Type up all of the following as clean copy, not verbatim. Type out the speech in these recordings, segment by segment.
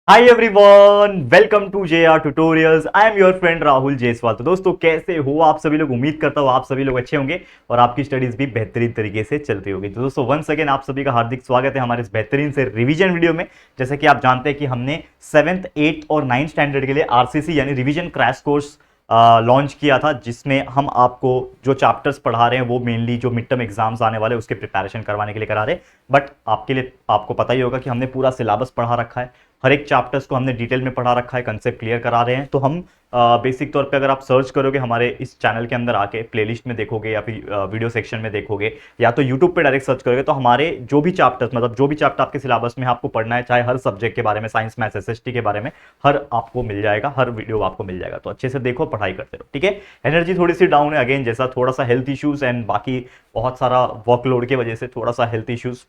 Hi everyone, welcome to JR tutorials. I am your friend Rahul Jaiswal. तो दोस्तों, कैसे हो आप सभी लोग? उम्मीद करता हूँ आप सभी लोग अच्छे होंगे और आपकी स्टडीज भी बेहतरीन तरीके से चल रही होगी। तो दोस्तों, वंस अगेन आप सभी का हार्दिक स्वागत है हमारे इस बेहतरीन से रिवीजन वीडियो में। जैसे कि आप जानते हैं कि हमने 7th, 8th और 9th स्टैंडर्ड के लिए आरसीसी यानी रिवीजन क्रैश कोर्स लॉन्च किया था, जिसमें हम आपको जो चैप्टर्स पढ़ा रहे हैं वो मेनली जो मिड टर्म एग्जाम्स आने वाले उसके प्रिपरेशन करवाने के लिए करा रहे हैं। बट आपके लिए आपको पता ही होगा कि हमने पूरा सिलेबस पढ़ा रखा है, हर एक चैप्टर्स को हमने डिटेल में पढ़ा रखा है, कंसेप्ट क्लियर करा रहे हैं। तो हम बेसिक तौर पे अगर आप सर्च करोगे हमारे इस चैनल के अंदर आके प्लेलिस्ट में देखोगे या फिर वीडियो सेक्शन में देखोगे या तो यूट्यूब पे डायरेक्ट सर्च करोगे, तो हमारे जो भी चैप्टर्स मतलब जो भी चैप्टर आपके सिलेबस में आपको पढ़ना है, चाहे हर सब्जेक्ट के बारे में, साइंस मैथ्स एसएसटी के बारे में, हर आपको मिल जाएगा, हर वीडियो आपको मिल जाएगा। तो अच्छे से देखो, पढ़ाई करते रहो, ठीक है। एनर्जी थोड़ी सी डाउन है अगेन, जैसा थोड़ा सा हेल्थ इश्यूज एंड बाकी बहुत सारा वर्कलोड की वजह से थोड़ा सा हेल्थ इश्यूज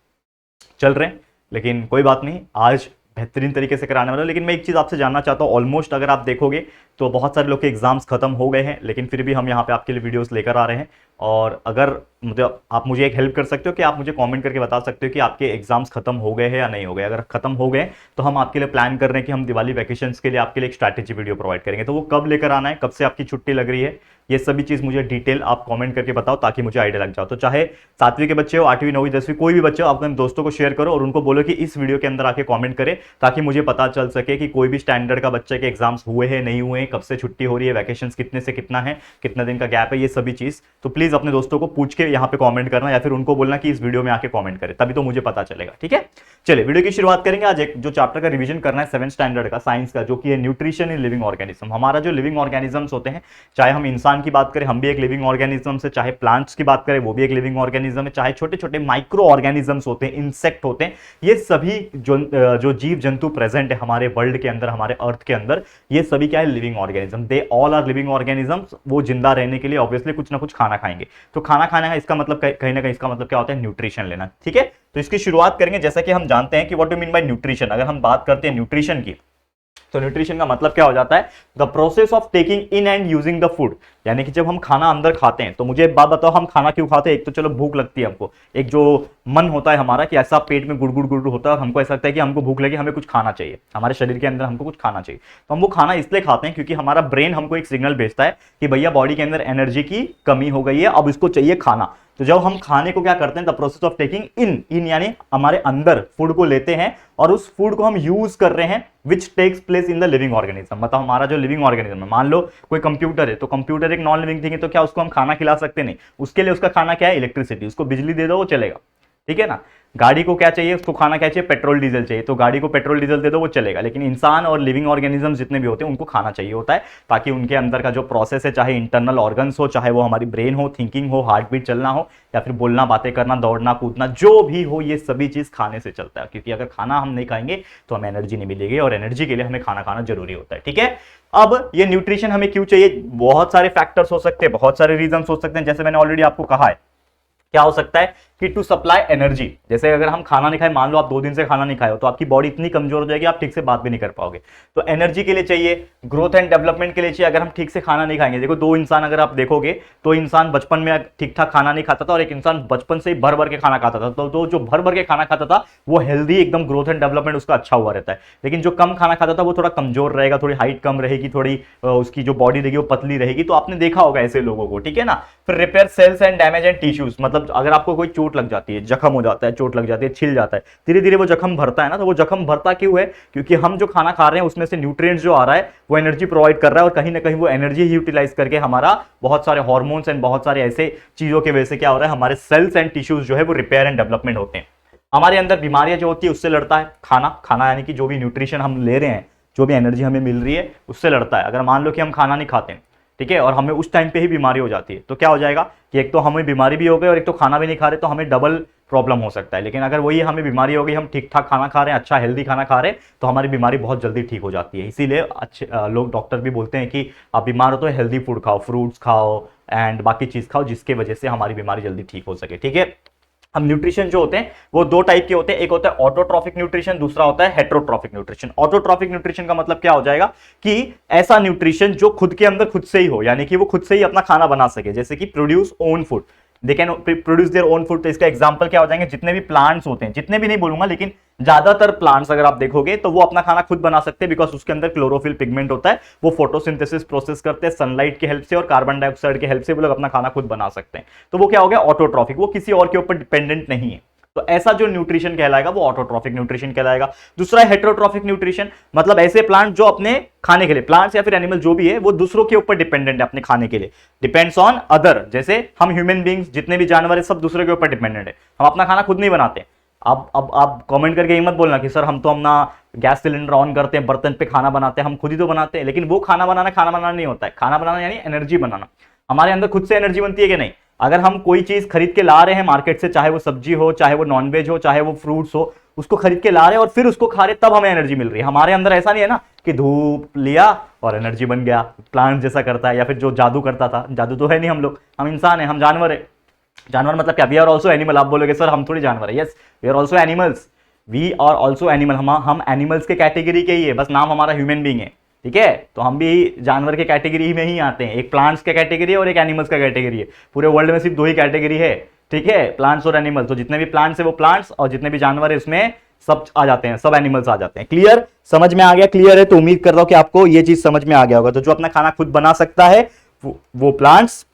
चल रहे हैं, लेकिन कोई बात नहीं, आज बेहतरीन तरीके से कराने वाला हूं। लेकिन मैं एक चीज़ आपसे जानना चाहता हूं, ऑलमोस्ट अगर आप देखोगे तो बहुत सारे लोग के एग्जाम्स खत्म हो गए हैं, लेकिन फिर भी हम यहाँ पे आपके लिए वीडियोस लेकर आ रहे हैं। और अगर मतलब आप मुझे एक हेल्प कर सकते हो कि आप मुझे कमेंट करके बता सकते हो कि आपके एग्जाम्स खत्म हो गए हैं या नहीं हो गए। अगर खत्म हो गए तो हम आपके लिए प्लान कर रहे हैं कि हम दिवाली वैकेशंस के लिए आपके लिए एक स्ट्रैटेजी वीडियो प्रोवाइड करेंगे। तो वो कब लेकर आना है, कब से आपकी छुट्टी लग रही है, ये सभी चीज़ मुझे डिटेल आप कमेंट करके बताओ ताकि मुझे आइडिया लग जाओ। तो चाहे 7वीं के बच्चे हो, 8वीं, 9वीं, 10वीं, कोई भी बच्चे हो, अपने दोस्तों को शेयर करो और उनको बोलो कि इस वीडियो के अंदर आके कमेंट करें, ताकि मुझे पता चल सके कि कोई भी स्टैंडर्ड का बच्चे के एग्जाम्स हुए हैं, नहीं हुए, कब से छुट्टी हो रही है, वैकेशंस कितने से कितना है, कितना दिन का गैप है, ये सभी चीज़। तो प्लीज़ अपने दोस्तों को पूछ के यहाँ पे कमेंट करना या फिर उनको बोलना कि इस वीडियो में आके कमेंट करें, तभी तो मुझे पता चलेगा, ठीक है। चलिए वीडियो की शुरुआत करेंगे। आज एक जो चैप्टर का रिवीजन करना है 7th स्टैंडर्ड का साइंस का, जो कि है न्यूट्रिशन इन लिविंग ऑर्गेनिज्म। हमारा जो लिविंग ऑर्गेनिजम्स होते हैं, चाहे हम इंसान की बात करें, हम भी एक लिविंग ऑर्गेनिज्म से, चाहे प्लांट्स की बात करें वो भी एक लिविंग ऑर्गेनिज्म है, चाहे छोटे छोटे माइक्रो ऑर्गेनिजम्स होते हैं, इंसेक्ट होते हैं, ये सभी जो जीव जंतु प्रेजेंट है हमारे वर्ल्ड के अंदर, हमारे अर्थ के अंदर, ये सभी क्या है, living organism. They all are living organisms. वो जिंदा रहने के लिए ऑब्वियसली कुछ ना कुछ खाना खाएंगे। तो खाना खाना है, इसका मतलब कहीं ना कहीं इसका मतलब क्या होता है, न्यूट्रिशन लेना, ठीक है। तो इसकी शुरुआत करेंगे। जैसा कि हम जानते हैं कि what do mean by nutrition. अगर हम बात करते हैं न्यूट्रिशन की, तो न्यूट्रिशन का मतलब क्या हो जाता है, the process of taking in and using the food. यानी कि जब हम खाना अंदर खाते हैं, तो मुझे एक बात बताओ, हम खाना क्यों खाते हैं? एक तो चलो भूख लगती है हमको, एक जो मन होता है हमारा कि ऐसा पेट में गुड़ गुड़ गुड़ होता है और हमको ऐसा लगता है कि हमको भूख लगी, हमें कुछ खाना चाहिए, हमारे शरीर के अंदर हमको कुछ खाना चाहिए। तो हम वो खाना इसलिए खाते हैं क्योंकि हमारा ब्रेन हमको एक सिग्नल भेजता है कि भैया बॉडी के अंदर एनर्जी की कमी हो गई है, अब इसको चाहिए खाना। तो जब हम खाने को क्या करते हैं, the process of taking in in यानी हमारे अंदर फूड को लेते हैं और उस फूड को हम यूज कर रहे हैं, which takes place in the living organism. मतलब हमारा जो लिविंग ऑर्गेनिज्म है, मान लो कोई कंप्यूटर है, तो कंप्यूटर एक नॉन लिविंग थिंग है, तो क्या उसको हम खाना खिला सकते? नहीं। उसके लिए उसका खाना क्या है, इलेक्ट्रिसिटी। उसको बिजली दे दो, वो चलेगा, ठीक है ना। गाड़ी को क्या चाहिए, उसको खाना क्या चाहिए, पेट्रोल डीजल चाहिए, तो गाड़ी को पेट्रोल डीजल दे दो, वो चलेगा। लेकिन इंसान और लिविंग ऑर्गेनिज्म जितने भी होते हैं उनको खाना चाहिए होता है, ताकि उनके अंदर का जो प्रोसेस है, चाहे इंटरनल ऑर्गन्स हो, चाहे वो हमारी ब्रेन हो, थिंकिंग हो, हार्ट बीट चलना हो, या फिर बोलना, बातें करना, दौड़ना, कूदना, जो भी हो, ये सभी चीज खाने से चलता है। क्योंकि अगर खाना हम नहीं खाएंगे तो हमें एनर्जी नहीं मिलेगी, और एनर्जी के लिए हमें खाना खाना जरूरी होता है, ठीक है। अब ये न्यूट्रिशन हमें क्यों चाहिए? बहुत सारे फैक्टर्स हो सकते हैं, बहुत सारे रीजन हो सकते हैं। जैसे मैंने ऑलरेडी आपको कहा है, क्या हो सकता है कि टू सप्लाई एनर्जी। जैसे अगर हम खाना नहीं खाए, मान लो आप 2 दिन से खाना नहीं खाए हो, तो आपकी बॉडी इतनी कमजोर हो जाएगी, आप ठीक से बात भी नहीं कर पाओगे। तो एनर्जी के लिए चाहिए, ग्रोथ एंड डेवलपमेंट के लिए चाहिए। अगर हम ठीक से खाना नहीं खाएंगे, देखो 2 इंसान अगर आप देखोगे, तो इंसान बचपन में ठीक ठाक खाना नहीं खाता था और एक इंसान बचपन से ही भर भर के खाना खाता था। तो जो भर भर के खाना खाता था वो हेल्दी, एकदम ग्रोथ एंड डेवलपमेंट उसका अच्छा हुआ रहता है। लेकिन जो कम खाना खाता था वो थोड़ा कमजोर रहेगा, थोड़ी हाइट कम रहेगी, थोड़ी उसकी जो बॉडी रहेगी वो पतली रहेगी। तो आपने देखा होगा ऐसे लोगों को, ठीक है ना। फिर repair cells and damage and tissues. मतलब अगर आपको कोई चोट लग जाती है, जख्म हो जाता है, चोट लग जाती है, छिल जाता है, धीरे धीरे वो जख्म भरता है ना। तो वो जख्म भरता क्यों है? क्योंकि हम जो खाना खा रहे हैं उसमें से न्यूट्रिएंट्स जो आ रहा है वो एनर्जी प्रोवाइड कर रहा है, और कहीं ना कहीं वो एनर्जी यूटिलाइज करके हमारा बहुत सारे हार्मोन्स एंड बहुत सारे ऐसे चीजों की वजह से क्या हो रहा है, हमारे सेल्स एंड टिश्यूज जो है वो रिपेयर एंड डेवलपमेंट होते हैं। हमारे अंदर बीमारियां जो होती है उससे लड़ता है खाना। खाना यानी कि जो भी न्यूट्रिशन हम ले रहे हैं, जो भी एनर्जी हमें मिल रही है, उससे लड़ता है। अगर मान लो कि हम खाना नहीं खाते हैं, ठीक है, और हमें उस टाइम पे ही बीमारी हो जाती है, तो क्या हो जाएगा कि एक तो हमें बीमारी भी हो गई और एक तो खाना भी नहीं खा रहे, तो हमें डबल प्रॉब्लम हो सकता है। लेकिन अगर वही हमें बीमारी हो गई, हम ठीक ठाक खाना खा रहे हैं, अच्छा हेल्दी खाना खा रहे हैं, तो हमारी बीमारी बहुत जल्दी ठीक हो जाती है। इसीलिए अच्छे लोग, डॉक्टर भी बोलते हैं कि आप बीमार हो तो हेल्दी फूड खाओ, फ्रूट्स खाओ एंड बाकी चीज खाओ, जिसके वजह से हमारी बीमारी जल्दी ठीक हो सके, ठीक है। हम न्यूट्रिशन जो होते हैं वो 2 टाइप के होते हैं, एक होता है ऑटोट्रॉफिक न्यूट्रिशन, दूसरा होता है हेट्रोट्रॉफिक न्यूट्रिशन। ऑटोट्रॉफिक न्यूट्रिशन का मतलब क्या हो जाएगा कि ऐसा न्यूट्रिशन जो खुद के अंदर खुद से ही हो, यानी कि वो खुद से ही अपना खाना बना सके, जैसे कि produce own food. They can produce their own food. तो इसका एग्जांपल क्या हो जाएंगे, जितने भी प्लांट्स होते हैं, जितने भी नहीं बोलूंगा लेकिन ज्यादातर प्लांट्स अगर आप देखोगे तो वो अपना खाना खुद बना सकते हैं, बिकॉज उसके अंदर क्लोरोफिल पिगमेंट होता है, वो फोटोसिंथेसिस प्रोसेस करते हैं सनलाइट की हेल्प से और कार्बन डाइऑक्साइड की हेल्प से वो लोग अपना खाना खुद बना सकते हैं। तो वो क्या हो गया, ऑटोट्रॉफिक, वो किसी और के ऊपर डिपेंडेंट नहीं है। तो ऐसा जो न्यूट्रिशन कहलाएगा वो ऑटोट्रॉफिक न्यूट्रिशन कहलाएगा। दूसरा है हेटेरोट्रॉफिक न्यूट्रिशन, मतलब ऐसे प्लांट जो अपने खाने के लिए, प्लांट्स या फिर एनिमल जो भी है, वो दूसरों के ऊपर डिपेंडेंट है अपने खाने के लिए, डिपेंड्स ऑन अदर। जैसे हम ह्यूमन बींग्स, जितने भी जानवर है, सब दूसरे के ऊपर डिपेंडेंट है, हम अपना खाना खुद नहीं बनाते। अब आप कमेंट करके ये मत बोलना कि सर हम तो अपना गैस सिलेंडर ऑन करते हैं, बर्तन पे खाना बनाते हैं, हम खुद ही तो बनाते हैं। लेकिन वो खाना बनाना नहीं होता है। खाना बनाना यानी एनर्जी बनाना। हमारे अंदर खुद से एनर्जी बनती है कि नहीं? अगर हम कोई चीज खरीद के ला रहे हैं मार्केट से, चाहे वो सब्जी हो, चाहे वो नॉनवेज हो, चाहे वो फ्रूट्स हो, उसको खरीद के ला रहे हैं और फिर उसको खा रहे, तब हमें एनर्जी मिल रही है। हमारे अंदर ऐसा नहीं है ना कि धूप लिया और एनर्जी बन गया, प्लांट जैसा करता है, या फिर जो जादू करता था। जादू तो है नहीं, हम इंसान है, हम जानवर है। जानवर मतलब क्या? We are also animal. आप बोलोगे सर हम थोड़ी जानवर है। Yes, we are also animals, we are also animal. हम एनिमल्स के कैटेगरी के ही है, बस नाम हमारा ह्यूमन बींग है, ठीक है? तो हम भी जानवर के कैटेगरी में ही आते हैं। एक प्लांट्स का कैटेगरी है और एक एनिमल्स का कैटेगरी है। पूरे वर्ल्ड में सिर्फ दो ही कैटेगरी है, ठीक है, प्लांट्स और एनिमल। तो जितने भी प्लांट्स है वो प्लांट्स, और जितने भी जानवर है उसमें सब आ जाते हैं, सब एनिमल्स आ जाते हैं। क्लियर? समझ में आ गया? क्लियर है? तो उम्मीद कर रहा हूं कि आपको ये चीज समझ में आ गया होगा। तो जो अपना खाना खुद बना सकता है वो प्लांट्स,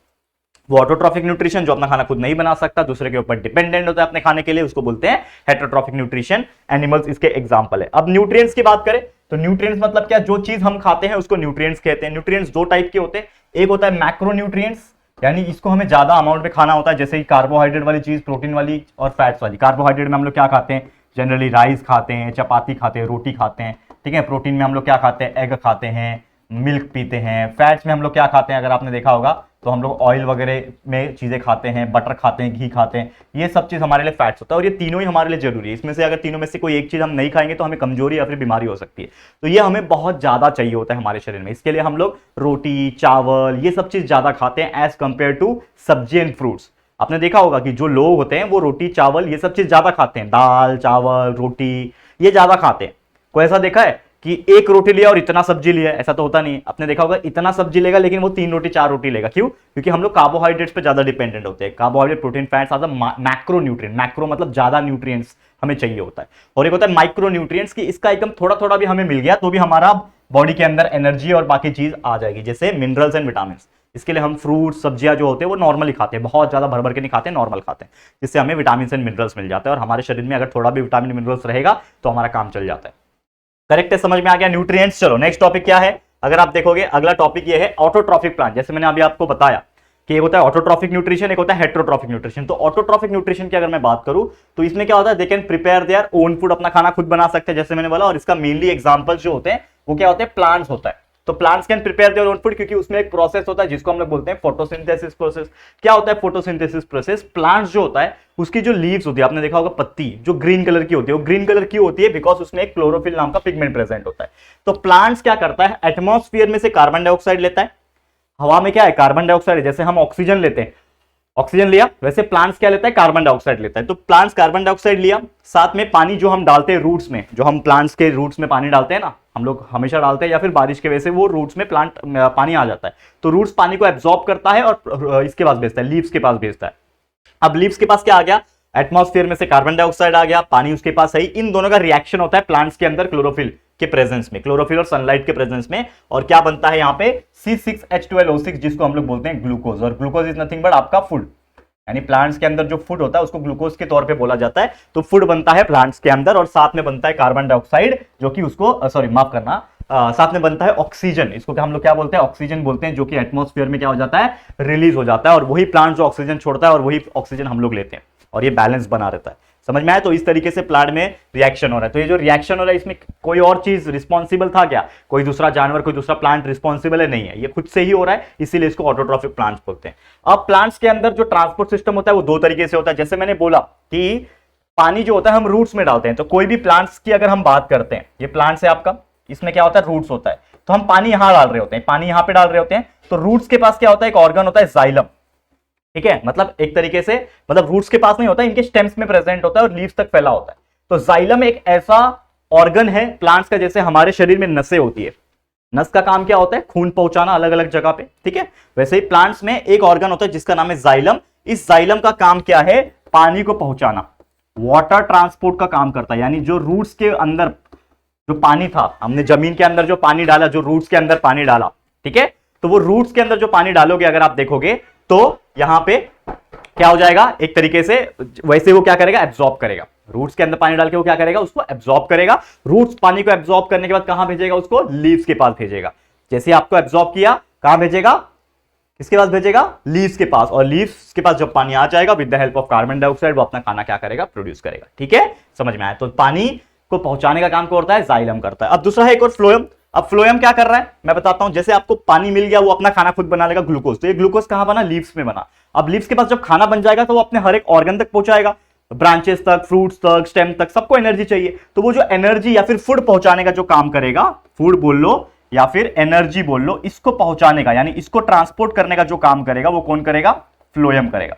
वो ऑटोट्रॉफिक न्यूट्रिशन। जो अपना खाना खुद नहीं बना सकता, दूसरे के ऊपर डिपेंडेंट होता है अपने खाने के लिए, उसको बोलते हैं हेटेरोट्रॉफिक न्यूट्रिशन। एनिमल्स इसके एग्जांपल है। अब न्यूट्रिएंट्स की बात करें तो न्यूट्रिएंट्स मतलब क्या? जो चीज हम खाते हैं उसको न्यूट्रिएंट्स कहते हैं। न्यूट्रिएंट्स दो टाइप के होते हैं। एक होता है मैक्रोन्यूट्रिएंट्स, यानी इसको हमें ज्यादा अमाउंट में खाना होता है, जैसे कार्बोहाइड्रेट वाली चीज, प्रोटीन वाली और फैट्स वाली। कार्बोहाइड्रेट में हम लोग क्या खाते हैं? जनरली राइस खाते हैं, चपाती खाते हैं, रोटी खाते हैं, ठीक है। प्रोटीन में हम लोग क्या खाते हैं? एग खाते हैं, मिल्क पीते हैं। फैट्स में हम लोग क्या खाते हैं? अगर आपने देखा होगा तो हम लोग ऑयल वगैरह में चीजें खाते हैं, बटर खाते हैं, घी खाते हैं। ये सब चीज हमारे लिए फैट्स होता है, और ये तीनों ही हमारे लिए जरूरी है। इसमें से अगर तीनों में से कोई एक चीज हम नहीं खाएंगे तो हमें कमजोरी या फिर बीमारी हो सकती है। तो ये हमें बहुत ज्यादा चाहिए होता है हमारे शरीर में। इसके लिए हम लोग रोटी, चावल, ये सब चीज ज्यादा खाते हैं एज कंपेयर टू सब्जी एंड फ्रूट्स। आपने देखा होगा कि जो लोग होते हैं वो रोटी, चावल, ये सब चीज ज्यादा खाते हैं। दाल, चावल, रोटी ये ज्यादा खाते हैं। कोई ऐसा देखा है कि एक रोटी लिया और इतना सब्जी लिया? ऐसा तो होता नहीं है। आपने देखा होगा इतना सब्जी लेगा लेकिन वो 3 रोटी 4 रोटी लेगा। क्यों? क्योंकि हम लोग कार्बोहाइड्रेट्स पे ज्यादा डिपेंडेंट होते हैं। Carbohydrate, protein, fats are the macro nutrient. Macro मतलब ज्यादा न्यूट्रिएंट्स हमें चाहिए होता है। और एक होता है माइक्रो न्यूट्रिएंट्स की इसका एकदम थोड़ा थोड़ा भी हमें मिल गया तो भी हमारा बॉडी के अंदर एनर्जी और बाकी चीज आ जाएगी, जैसे मिनरल्स एंड विटामिन। इसके लिए हम फ्रूट, सब्जियां जो होते हैं वो नॉर्मली खाते हैं, बहुत ज्यादा भर भर के नहीं खाते, नॉर्मल खाते हैं, जिससे हमें विटामिन एंड मिनरल्स मिल जाता है। और हमारे शरीर में अगर थोड़ा भी विटामिन मिनरल्स रहेगा तो हमारा काम चल जाता है। करेक्ट है? समझ में आ गया न्यूट्रिएंट्स। चलो नेक्स्ट टॉपिक क्या है? अगर आप देखोगे अगला टॉपिक ये है ऑटोट्रॉफिक प्लांट। जैसे मैंने अभी आपको बताया कि एक होता है ऑटोट्रॉफिक न्यूट्रिशन, एक होता है हेटेरोट्रॉफिक न्यूट्रिशन। तो ऑटोट्रॉफिक न्यूट्रिशन की अगर मैं बात करूं तो इसमें क्या होता है? They can prepare their own food, अपना खाना खुद बना सकते हैं, जैसे मैंने बोला। और इसका मेनली एग्जांपल्स जो होते हैं वो क्या होते हैं? प्लांट्स होता है। तो plants can prepare their own food क्योंकि उसमें एक प्रोसेस होता है जिसको हम लोग बोलते हैं फोटोसिंथेसिस प्रोसेस। क्या होता है फोटोसिंथेसिस प्रोसेस? प्लांट्स जो होता है उसकी जो लीव्स होती है, आपने देखा होगा पत्ती जो ग्रीन कलर की होती है, वो ग्रीन कलर की होती है बिकॉज उसमें एक क्लोरोफिल नाम का पिगमेंट प्रेजेंट होता है। तो प्लांट्स क्या करता है? एटमॉस्फेयर में से कार्बन डाइऑक्साइड लेता है। हवा में क्या है? कार्बन डाइऑक्साइड है। जैसे हम ऑक्सीजन लेते हैं, ऑक्सीजन लिया, वैसे प्लांट्स क्या लेता है? कार्बन डाइऑक्साइड लेता है। तो प्लांट्स कार्बन डाइऑक्साइड लिया, साथ में पानी जो हम डालते हैं रूट्स में, जो हम प्लांट्स के रूट्स में पानी डालते हैं ना, हम लोग हमेशा डालते हैं, या फिर बारिश की वजह से वो रूट्स में प्लांट पानी आ जाता है। तो रूट्स पानी को एब्जॉर्ब करता है और इसके पास भेजता है, लीव्स के पास भेजता है। अब लीव्स के पास क्या आ गया? एटमॉस्फेयर में से कार्बन डाइऑक्साइड आ गया, पानी उसके पास है। इन दोनों का रिएक्शन होता है प्लांट्स के अंदर क्लोरोफिल के प्रेजेंस में, क्लोरोफिल और सनलाइट के प्रेजेंस में। और क्या बनता है यहाँ पे? C6H12O6, जिसको हम लोग बोलते हैं ग्लूकोज। और ग्लूकोज इज नथिंग बट आपका फूड, यानी प्लांट्स के अंदर जो फूड होता है उसको ग्लूकोज के तौर पे बोला जाता है। तो फूड बनता है प्लांट्स के अंदर, और साथ में बनता है कार्बन डाइऑक्साइड, जो कि उसको सॉरी माफ करना, साथ में बनता है ऑक्सीजन। इसको हम लोग क्या बोलते हैं? ऑक्सीजन बोलते हैं, जो कि एटमॉस्फेयर में क्या हो जाता है? रिलीज हो जाता है। और वही प्लांट जो ऑक्सीजन छोड़ता है और वही ऑक्सीजन हम लोग लेते हैं, और ये बैलेंस बना रहता है। समझ में आया? तो इस तरीके से प्लांट में रिएक्शन हो रहा है। तो ये जो रिएक्शन हो रहा है इसमें कोई और चीज रिस्पॉन्सिबल था क्या? कोई दूसरा जानवर, कोई दूसरा प्लांट रिस्पॉन्सिबल है? नहीं है, ये खुद से ही हो रहा है, इसीलिए इसको ऑटोट्रॉफिक प्लांट्स बोलते हैं। अब प्लांट्स के अंदर जो ट्रांसपोर्ट सिस्टम होता है वो दो तरीके से होता है। जैसे मैंने बोला कि पानी जो होता है हम रूट्स में डालते हैं। तो कोई भी प्लांट्स की अगर हम बात करते हैं, ये प्लांट्स है आपका, इसमें क्या होता है? रूट्स होता है। तो हम पानी यहां डाल रहे होते हैं, पानी यहां पे डाल रहे होते हैं। तो रूट्स के पास क्या होता है? एक ऑर्गन होता है जाइलम, ठीक है। मतलब एक तरीके से, मतलब रूट्स के पास नहीं होता, इनके स्टेम्स में प्रेजेंट होता है और लीव्स तक फैला होता है। तो जाइलम एक ऐसा ऑर्गन है प्लांट्स का, जैसे हमारे शरीर में नसें होती है, नस का काम क्या होता है? खून पहुंचाना अलग अलग जगह पे, ठीक है। वैसे ही प्लांट्स में एक ऑर्गन होता है जिसका नाम है जाइलम। इस जाइलम का काम क्या है? पानी को पहुंचाना, वाटर ट्रांसपोर्ट का काम करता है। यानी जो रूट्स के अंदर जो पानी था, हमने जमीन के अंदर जो पानी डाला, जो रूट्स के अंदर पानी डाला, ठीक है, तो वो रूट्स के अंदर जो पानी डालोगे अगर आप देखोगे तो यहां पे क्या हो जाएगा, एक तरीके से वैसे वो क्या करेगा, एब्जॉर्ब करेगा। रूट्स के अंदर पानी डाल के वो क्या करेगा, उसको एब्जॉर्ब करेगा। रूट्स पानी को एब्जॉर्ब करने के बाद कहां भेजेगा, उसको लीव्स के पास भेजेगा। जैसे आपको एब्जॉर्ब किया, कहां भेजेगा, किसके पास भेजेगा, लीव्स के पास। और लीव्स के पास जब पानी आ जाएगा with the help of carbon dioxide, वो अपना खाना क्या करेगा, प्रोड्यूस करेगा। ठीक है, समझ में आया? तो पानी को पहुंचाने का काम कौन करता है, जाइलम करता है। अब दूसरा है एक और फ्लोएम। अब फ्लोएम क्या कर रहा है, मैं बताता हूं। जैसे आपको पानी मिल गया, वो अपना खाना खुद बना लेगा, ग्लूकोज। तो ये ग्लूकोज कहां बना, लीव्स में बना। अब लीव्स के पास जब खाना बन जाएगा तो वो अपने हर एक ऑर्गन तक पहुंचाएगा, ब्रांचेस तक, फ्रूट्स तक, स्टेम तक, सबको एनर्जी चाहिए। तो वो जो एनर्जी या फिर फूड पहुंचाने का जो काम करेगा, फूड बोल लो या फिर एनर्जी बोल लो, इसको पहुंचाने का यानी इसको ट्रांसपोर्ट करने का जो काम करेगा वो कौन करेगा, फ्लोएम करेगा।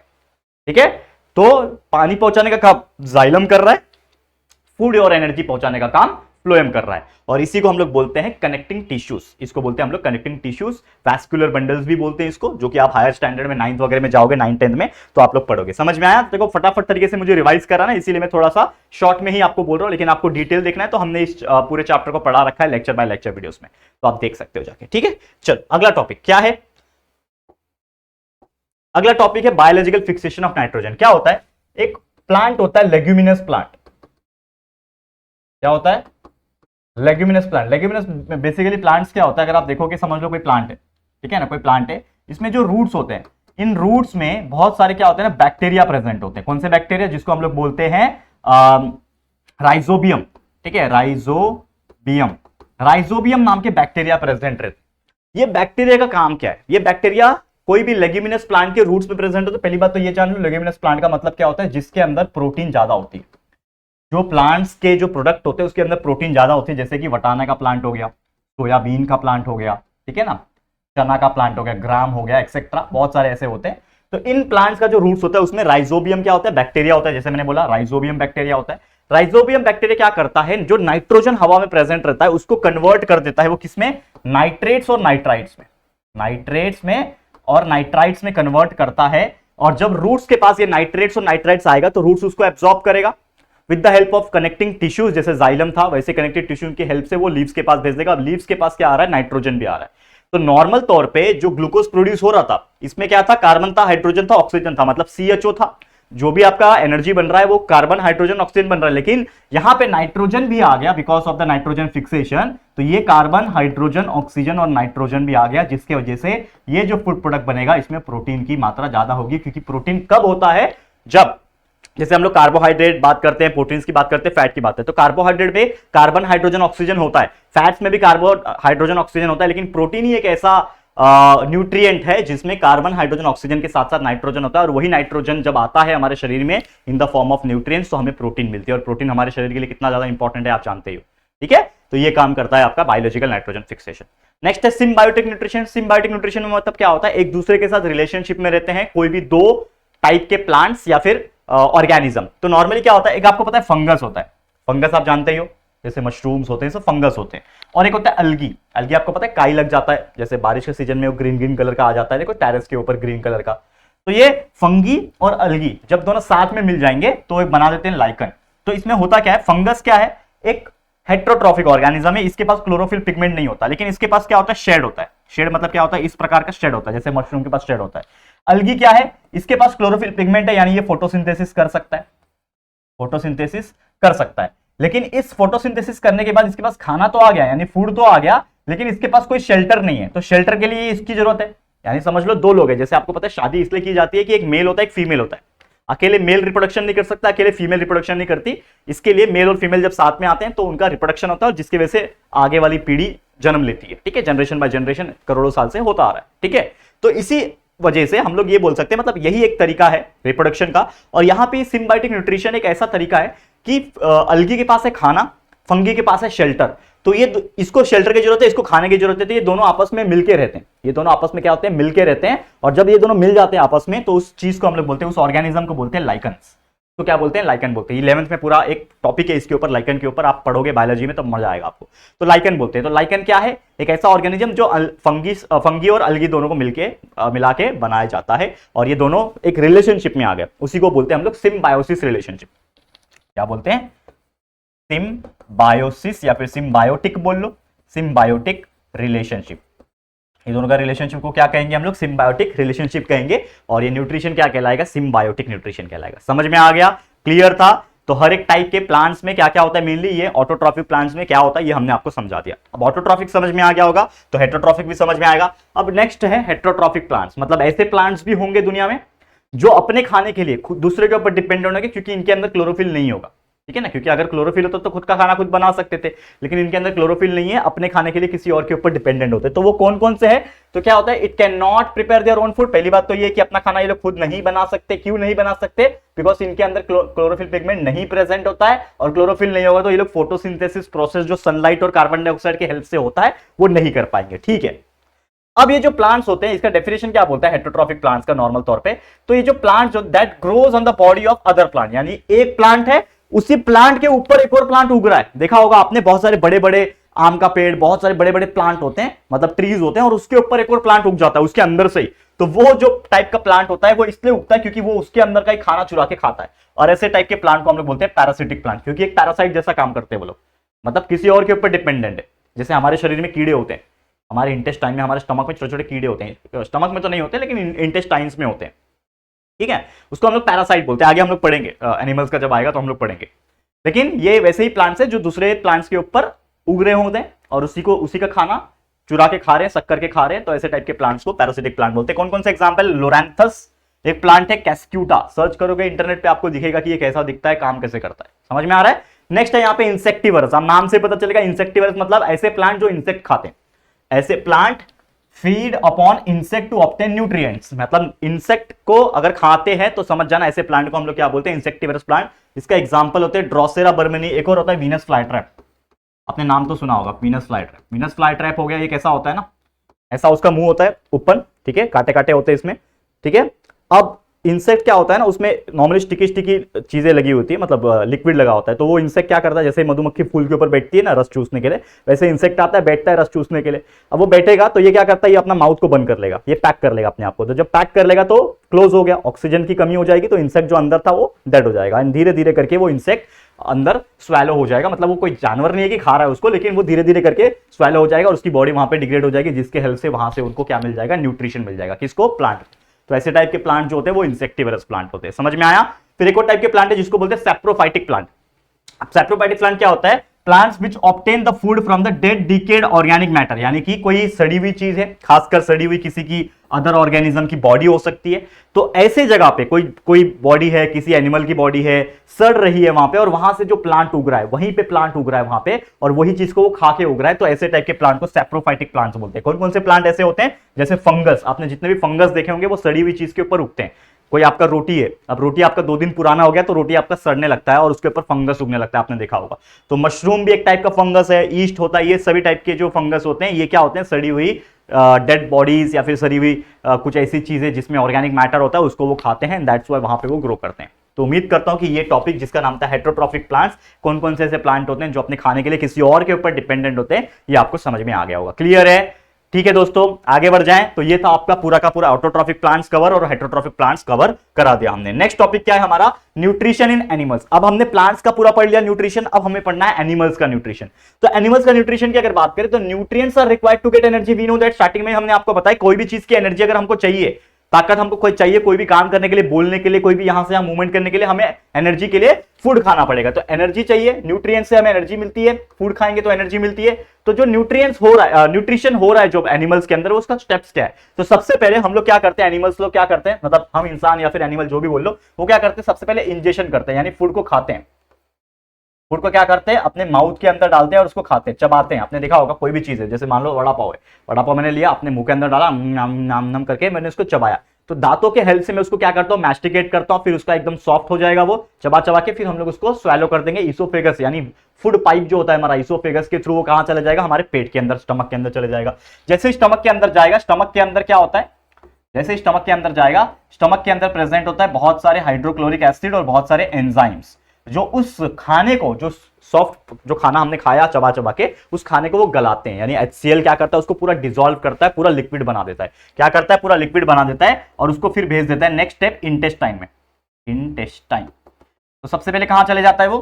ठीक है, तो पानी पहुंचाने का काम जाइलम कर रहा है, फूड और एनर्जी पहुंचाने का काम फ्लोएम कर रहा है। और इसी को हम लोग बोलते हैं कनेक्टिंग टिश्यूज। इसको बोलते हैं हम लोग कनेक्टिंग टिश्यूज, वैस्कुलर बंडल्स भी बोलते हैं इसको, जो कि आप हायर स्टैंडर्ड में 9th वगैरह में जाओगे, 9th 10th में, तो आप लोग पढ़ोगे। समझ में आया? देखो फटाफट तरीके से मुझे रिवाइज करा ना, इसीलिए मैं थोड़ा सा शॉर्ट में ही आपको बोल रहा हूं, लेकिन आपको डिटेल देखना है तो हमने इस पूरे चैप्टर को पढ़ा रखा है लेक्चर बाय लेक्चर वीडियोस में, तो आप देख सकते हो जाके। ठीक है, चलो अगला टॉपिक क्या है, अगला टॉपिक है बायोलॉजिकल फिक्सेशन ऑफ नाइट्रोजन। क्या होता है, एक प्लांट होता है लेग्यूमिनस प्लांट। क्या होता है, leguminous plant. Leguminous basically plants क्या होता है, अगर आप देखोगे, समझ लो कोई प्लांट है, ठीक है ना, कोई प्लांट है, इसमें जो रूट्स होते हैं, इन रूट्स में बहुत सारे क्या होते हैं ना, बैक्टीरिया प्रेजेंट होते हैं। कौन से बैक्टीरिया, जिसको हम लोग बोलते हैं राइजोबियम। ठीक है, राइजोबियम, राइजोबियम नाम के बैक्टीरिया प्रेजेंट रहते। ये बैक्टीरिया का काम क्या है, ये बैक्टीरिया कोई भी लेग्यूमिनस प्लांट के रूट्स में प्रेजेंट हो। तो पहली बात तो ये जान लो, लेग्यूमिनस प्लांट का मतलब क्या होता है, जिसके अंदर प्रोटीन ज्यादा होती है। जो प्लांट्स के जो प्रोडक्ट होते हैं उसके अंदर प्रोटीन ज्यादा होती है, जैसे कि वटाना का प्लांट हो गया, सोयाबीन का प्लांट हो गया, ठीक है ना, चना का प्लांट हो गया, ग्राम हो गया, एक्सेट्रा, बहुत सारे ऐसे होते हैं। तो इन प्लांट्स का जो रूट्स होता है उसमें राइजोबियम क्या होता है, बैक्टीरिया होता है। जैसे मैंने बोला राइजोबियम बैक्टीरिया होता है। राइजोबियम बैक्टीरिया क्या करता है, जो नाइट्रोजन हवा में प्रेजेंट रहता है उसको कन्वर्ट कर देता है। वो किसमें, नाइट्रेट्स और नाइट्राइट्स में, नाइट्रेट्स में और नाइट्राइट्स में कन्वर्ट करता है। और जब रूट्स के पास ये नाइट्रेट्स और नाइट्राइट्स आएगा तो रूट्स उसको एब्जॉर्ब करेगा with the help of connecting tissues. जैसे जाइलम था वैसे कनेक्टिव टिश्यू की हेल्प से वो लीव्स के पास भेज देगा। अब लीव्स के पास क्या आ रहा है, नाइट्रोजन भी आ रहा है। तो नॉर्मल तौर पे जो ग्लूकोज प्रोड्यूस हो रहा था, इसमें क्या था, कार्बन था, हाइड्रोजन था, ऑक्सीजन था, मतलब CHO था। जो भी आपका एनर्जी बन रहा है वो कार्बन, हाइड्रोजन, ऑक्सीजन बन रहा है। लेकिन यहां पे नाइट्रोजन भी आ गया because of the nitrogen fixation. तो ये कार्बन, हाइड्रोजन, ऑक्सीजन और नाइट्रोजन भी आ गया, जिसके वजह से ये जो फूड प्रोडक्ट बनेगा इसमें प्रोटीन की मात्रा ज्यादा होगी। क्योंकि प्रोटीन कब होता है, जब जैसे हम लोग कार्बोहाइड्रेट बात करते हैं, प्रोटीन्स की बात करते हैं, फैट की बात करते हैं, तो कार्बोहाइड्रेट में कार्बन, हाइड्रोजन, ऑक्सीजन होता है, फैट्स में भी कार्बन, हाइड्रोजन, ऑक्सीजन होता है। लेकिन प्रोटीन ही एक ऐसा न्यूट्रिएंट है जिसमें कार्बन, हाइड्रोजन, ऑक्सीजन के साथ साथ नाइट्रोजन होता है। और वही नाइट्रोजन जब आता है हमारे शरीर में in the form of nutrients, तो हमें प्रोटीन मिलती है। और प्रोटीन हमारे शरीर के लिए कितना ज्यादा इंपॉर्टेंट है आप जानते ही हो। ठीक है, तो ये काम करता है आपका बायोलॉजिकल नाइट्रोजन फिक्सेशन। नेक्स्ट है सिम्बायोटिक न्यूट्रिशन। सिम्बायोटिक न्यूट्रिशन में मतलब क्या होता है, एक दूसरे के साथ रिलेशनशिप में रहते हैं कोई भी दो टाइप के प्लांट्स या फिर ऑर्गेनिज्म। तो नॉर्मली क्या होता है, एक आपको पता है फंगस होता है, फंगस आप जानते ही हो, जैसे मशरूम्स होते हैं सब फंगस होते हैं। और एक होता है अलगी। अलगी आपको पता है काई लग जाता है, जैसे बारिश के सीजन में वो ग्रीन ग्रीन कलर का आ जाता है, देखो टेरेस के ऊपर ग्रीन कलर का। तो ये फंगी और अलगी जब दोनों साथ में मिल जाएंगे तो एक बना देते हैं लाइकन। तो इसमें होता क्या है, फंगस क्या है, एक हेट्रोट्रॉफिक ऑर्गेनिज्म है, इसके पास क्लोरोफिल पिगमेंट नहीं होता, लेकिन इसके पास क्या होता है, शेड होता है। शेड मतलब क्या होता है, इस प्रकार का शेड होता है, जैसे मशरूम के पास शेड होता है। अलगी क्या है, इसके पास क्लोरोफिल पिगमेंट है, यानी ये फोटोसिंथेसिस कर सकता है, फोटोसिंथेसिस कर सकता है। लेकिन इस फोटोसिंथेसिस करने के बाद इसके पास खाना तो आ गया, यानी फूड तो आ गया, लेकिन इसके पास कोई शेल्टर नहीं है। तो शेल्टर के लिए इसकी जरूरत है। यानी समझ लो दो लोग हैं, जैसे आपको पता है शादी इसलिए की जाती है कि एक मेल होता है, एक फीमेल होता है। अकेले मेल रिप्रोडक्शन नहीं कर सकता, अकेले फीमेल रिप्रोडक्शन नहीं करती। इसके लिए मेल और फीमेल जब साथ में आते हैं तो उनका रिप्रोडक्शन होता है, और जिसकी वजह से आगे वाली पीढ़ी जन्म लेती है। ठीक है, जनरेशन बाय जनरेशन करोड़ों साल से होता आ रहा है। ठीक है, तो इसी वजह से हम लोग ये बोल सकते हैं, मतलब यही एक तरीका है रिप्रोडक्शन का। और यहां पे सिम्बायोटिक न्यूट्रिशन एक ऐसा तरीका है कि अलगी के पास है खाना, फंगी के पास है शेल्टर। तो ये इसको शेल्टर की जरूरत है, इसको खाने की जरूरत है, तो ये दोनों आपस में मिलके रहते हैं। ये दोनों आपस में क्या होते हैं, मिलके रहते हैं। और जब ये दोनों मिल जाते हैं आपस में, तो उस चीज को हम लोग बोलते हैं, उस ऑर्गेनिज्म को बोलते हैं लाइकन्स। तो क्या बोलते हैं, लाइकन बोलते हैं। 11th में पूरा एक टॉपिक है इसके ऊपर, लाइकन के ऊपर, आप पढ़ोगे बायोलॉजी में तो मजा आएगा आपको। तो लाइकन बोलते हैं। तो लाइकन क्या है, एक ऐसा ऑर्गेनिज्म जो फंगी और अलगी दोनों को मिला के बनाया जाता है, और ये दोनों एक रिलेशनशिप में आ गए, उसी को बोलते हैं हम लोग सिम्बायोसिस रिलेशनशिप। क्या बोलते हैं, सिम्बायोसिस या फिर सिम्बायोटिक बोल लो, सिम्बायोटिक रिलेशनशिप। ये दोनों का रिलेशनशिप को क्या कहेंगे हम लोग, सिम्बायोटिक रिलेशनशिप कहेंगे। और ये न्यूट्रिशन क्या कहलाएगा, सिम्बायोटिक न्यूट्रिशन कहलाएगा। समझ में आ गया, क्लियर था। तो हर एक टाइप के प्लांट्स में क्या क्या होता है, मेनली ये ऑटोट्रॉफिक प्लांट्स में क्या होता है ये हमने आपको समझा दिया। अब ऑटोट्रॉफिक समझ में आ गया होगा, तो हेटेरोट्रॉफिक भी समझ में आएगा। अब नेक्स्ट है हेटेरोट्रॉफिक प्लांट्स, मतलब ऐसे प्लांट्स भी होंगे दुनिया में जो अपने खाने के लिए खुद दूसरे के ऊपर डिपेंडेंट होंगे, क्योंकि इनके अंदर क्लोरोफिल नहीं होगा, ठीक है ना। क्योंकि अगर क्लोरोफिल होता तो खुद का खाना खुद बना सकते थे, लेकिन इनके अंदर क्लोरोफिल नहीं है, अपने खाने के लिए किसी और के ऊपर डिपेंडेंट होते। तो वो कौन कौन से है, तो क्या होता है, it can not prepare their own food. पहली बात तो ये कि अपना खाना ये लोग खुद नहीं बना सकते। क्यों नहीं बना सकते, बिकॉज इनके अंदर क्लोरोफिल पिगमेंट नहीं प्रेजेंट होता है, और क्लोरोफिल नहीं होगा तो ये लोग फोटोसिंथेसिस प्रोसेस जो सनलाइट और कार्बन डाइऑक्साइड के हेल्प से होता है वो नहीं कर पाएंगे, ठीक है। अब ये जो प्लांट्स होते हैं, इसका डेफिनेशन क्या बोलता है हेटेरोट्रॉफिक प्लांट्स का नॉर्मल तौर पे, तो ये जो प्लांट जो that grows on the body of other plant, यानी एक प्लांट है, उसी प्लांट के ऊपर एक और प्लांट उग रहा है। देखा होगा आपने, बहुत सारे बड़े बड़े आम का पेड़, बहुत सारे बड़े बड़े प्लांट होते हैं, मतलब ट्रीज होते हैं, और उसके ऊपर एक और प्लांट उग जाता है उसके अंदर से ही। तो वो जो टाइप का प्लांट होता है वो इसलिए उगता है क्योंकि वो उसके अंदर का ही खाना चुरा के खाता है। और ऐसे टाइप के प्लांट को हम लोग बोलते हैं पैरासिटिक प्लांट, क्योंकि एक पैरासाइट जैसा काम करते हैं वो लोग, मतलब किसी और के ऊपर डिपेंडेंट है। जैसे हमारे शरीर में कीड़े होते हैं, हमारे इंटेस्टाइन में, हमारे स्टमक में छोटे छोटे कीड़े होते हैं, स्टमक में तो नहीं होते लेकिन इंटेस्टाइन्स में होते हैं, ठीक है। उसको हम लोग पैरासाइट बोलते हैं। आगे हम लोग पढ़ेंगे, एनिमल्स का जब आएगा तो हम लोग पढ़ेंगे। लेकिन ये वैसे ही प्लांट्स है जो दूसरे प्लांट्स के ऊपर उग रहे होते हैं और उसी का खाना चुरा के खा रहे हैं, शक्कर के खा रहे हैं। तो ऐसे टाइप के प्लांट्स को पैरासिटिक प्लांट बोलते हैं। कौन कौन से एग्जांपल, लोरैंथस एक प्लांट है, कैस्क्यूटा, सर्च करोगे इंटरनेट पे आपको दिखेगा कि ये कैसा दिखता है, काम कैसे करता है, समझ में आ रहा है। नेक्स्ट है यहाँ पे इंसेक्टिवर्स, हम नाम से पता चलेगा इंसेक्टिवर्स मतलब ऐसे प्लांट जो इंसेक्ट खाते हैं। ऐसे plant feed upon insect to obtain nutrients, मतलब इंसेक्ट को अगर खाते हैं तो समझ जाना ऐसे प्लांट को हम लोग क्या बोलते हैं, इंसेक्टिवरस प्लांट। इसका एग्जांपल होते हैं ड्रोसेरा बर्मेनी, एक और होता है वीनस फ्लाई ट्रैप, आपने नाम तो सुना होगा Venus fly trap. Venus fly trap हो गया, ये कैसा होता है ना, ऐसा उसका मुंह होता है ऊपर, ठीक है, कांटे कांटे होते हैं इसमें, ठीक है। अब इंसेक्ट क्या होता है ना, उसमें नॉर्मली स्टिकी चीजें लगी होती है, मतलब लिक्विड लगा होता है। तो वो इंसेक्ट क्या करता है, जैसे मधुमक्खी फूल के ऊपर बैठती है ना रस चूसने के लिए, वैसे इंसेक्ट आता है, बैठता है रस चूसने के लिए। अब वो बैठेगा तो ये क्या करता है, ये अपना माउथ को बंद कर लेगा, ये पैक कर लेगा अपने आप को। तो जब पैक कर लेगा तो क्लोज हो गया, ऑक्सीजन की कमी हो जाएगी, तो इंसेक्ट जो अंदर था वो डेड हो जाएगा। एंड धीरे धीरे करके वो इंसेक्ट अंदर स्वेलो हो जाएगा, मतलब वो कोई जानवर नहीं है कि खा रहा है उसको, लेकिन वो धीरे धीरे करके स्वेलो हो जाएगा और उसकी बॉडी वहां पे डिग्रेड हो जाएगी, जिसके हेल्प से वहां से उनको क्या मिल जाएगा, न्यूट्रिशन मिल जाएगा, किसको, प्लांट। तो ऐसे टाइप के प्लांट जो होते हैं वो इंसेक्टिवरस प्लांट होते हैं, समझ में आया। फिर एक और टाइप के प्लांट है जिसको बोलते हैं सैप्रोफाइटिक प्लांट। अब सैप्रोफाइटिक प्लांट क्या होता है, plants which obtain the food from the dead decade organic matter, यानी कि कोई सड़ी हुई चीज है, खासकर सड़ी हुई किसी की अदर ऑर्गेनिज्म की बॉडी हो सकती है। तो ऐसे जगह पे कोई बॉडी है, किसी एनिमल की बॉडी है, सड़ रही है वहां पे, और वहां से जो प्लांट उग रहा है, वहीं पे प्लांट उग रहा है वहां पे, और वही चीज को वो खा के उग रहा है। तो ऐसे टाइप के प्लांट को सैप्रोफाइटिक प्लांट्स बोलते हैं। कौन कौन से प्लांट ऐसे होते हैं, जैसे फंगस, आपने जितने भी फंगस देखे होंगे वो सड़ी हुई चीज के ऊपर उगते हैं। कोई आपका रोटी है, अब रोटी आपका 2 दिन पुराना हो गया तो रोटी आपका सड़ने लगता है और उसके ऊपर फंगस उगने लगता है, आपने देखा होगा। तो मशरूम भी एक टाइप का फंगस है, ईस्ट होता है, ये सभी टाइप के जो फंगस होते हैं ये क्या होते हैं, सड़ी हुई डेड बॉडीज या फिर सड़ी हुई कुछ ऐसी चीजें जिसमें ऑर्गेनिक मैटर होता है, उसको वो खाते हैं, दैट्स व्हाई वहां पे वो ग्रो करते हैं। तो उम्मीद करता हूं कि ये टॉपिक जिसका नाम था हेटेरोट्रॉफिक प्लांट्स, कौन कौन से ऐसे प्लांट होते हैं जो अपने खाने के लिए किसी और के ऊपर डिपेंडेंट होते हैं, ये आपको समझ में आ गया होगा। क्लियर है, ठीक है दोस्तों, आगे बढ़ जाएं। तो ये था आपका पूरा का पूरा ऑटोट्रॉफिक प्लांट्स कवर और हेटेरोट्रॉफिक प्लांट्स कवर करा दिया हमने। नेक्स्ट टॉपिक क्या है हमारा, न्यूट्रिशन इन एनिमल्स। अब हमने प्लांट्स का पूरा पढ़ लिया न्यूट्रिशन, अब हमें पढ़ना है एनिमल्स का न्यूट्रिशन। तो एनिमल्स का न्यूट्रिशन की अगर बात करें तो nutrients are required to get energy. We know that, starting में हमने आपको बताया कोई भी चीज की एनर्जी अगर हमको चाहिए, ताकत हमको कोई चाहिए, कोई भी काम करने के लिए, बोलने के लिए, कोई भी यहां से यहां मूवमेंट करने के लिए, हमें एनर्जी के लिए फूड खाना पड़ेगा। तो एनर्जी चाहिए, न्यूट्रिएंट्स से हमें एनर्जी मिलती है, फूड खाएंगे तो एनर्जी मिलती है। तो जो न्यूट्रिएंट्स हो रहा है, न्यूट्रिशन हो रहा है जो एनिमल्स के अंदर, उसका स्टेप्स क्या है। तो सबसे पहले हम लोग क्या करते हैं, एनिमल्स लोग क्या करते हैं, मतलब हम इंसान या फिर एनिमल जो भी बोल लो, वो क्या करते हैं, सबसे पहले इंजेक्शन करते हैं, यानी फूड को खाते हैं। फूड को क्या करते हैं, अपने माउथ के अंदर डालते हैं और उसको खाते हैं, चबाते हैं। आपने देखा होगा कोई भी चीज है, जैसे मान लो वड़ा पाव है, वड़ा पाव मैंने लिया, अपने मुंह के अंदर डाला, नाम नाम नाम करके मैंने उसको चबाया। तो दांतों के हेल्प से मैं उसको क्या करता हूं, मैस्टिकेट करता हूं, फिर उसका एकदम सॉफ्ट हो जाएगा वो, चबा चबा के फिर हम लोग उसको स्वैलो कर देंगे। इसोफेगस यानी फूड पाइप जो होता है हमारा, इसोफेगस के थ्रू वो कहां चला जाएगा, हमारे पेट के अंदर, स्टमक के अंदर चले जाएगा। जैसे स्टमक के अंदर जाएगा, स्टमक के अंदर क्या होता है, जैसे स्टमक के अंदर जाएगा, स्टमक के अंदर प्रेजेंट होता है बहुत सारे हाइड्रोक्लोरिक एसिड और बहुत सारे एंजाइम्स, जो उस खाने को, जो सॉफ्ट जो खाना हमने खाया चबा चबा के, उस खाने को वो गलाते हैं। यानी HCl क्या करता है, उसको पूरा डिसॉल्व करता है, पूरा लिक्विड बना देता है। क्या करता है, पूरा लिक्विड बना देता है और उसको फिर भेज देता है नेक्स्ट स्टेप इंटेस्टाइन में। इंटेस्टाइन तो सबसे पहले कहां चले जाता है, वो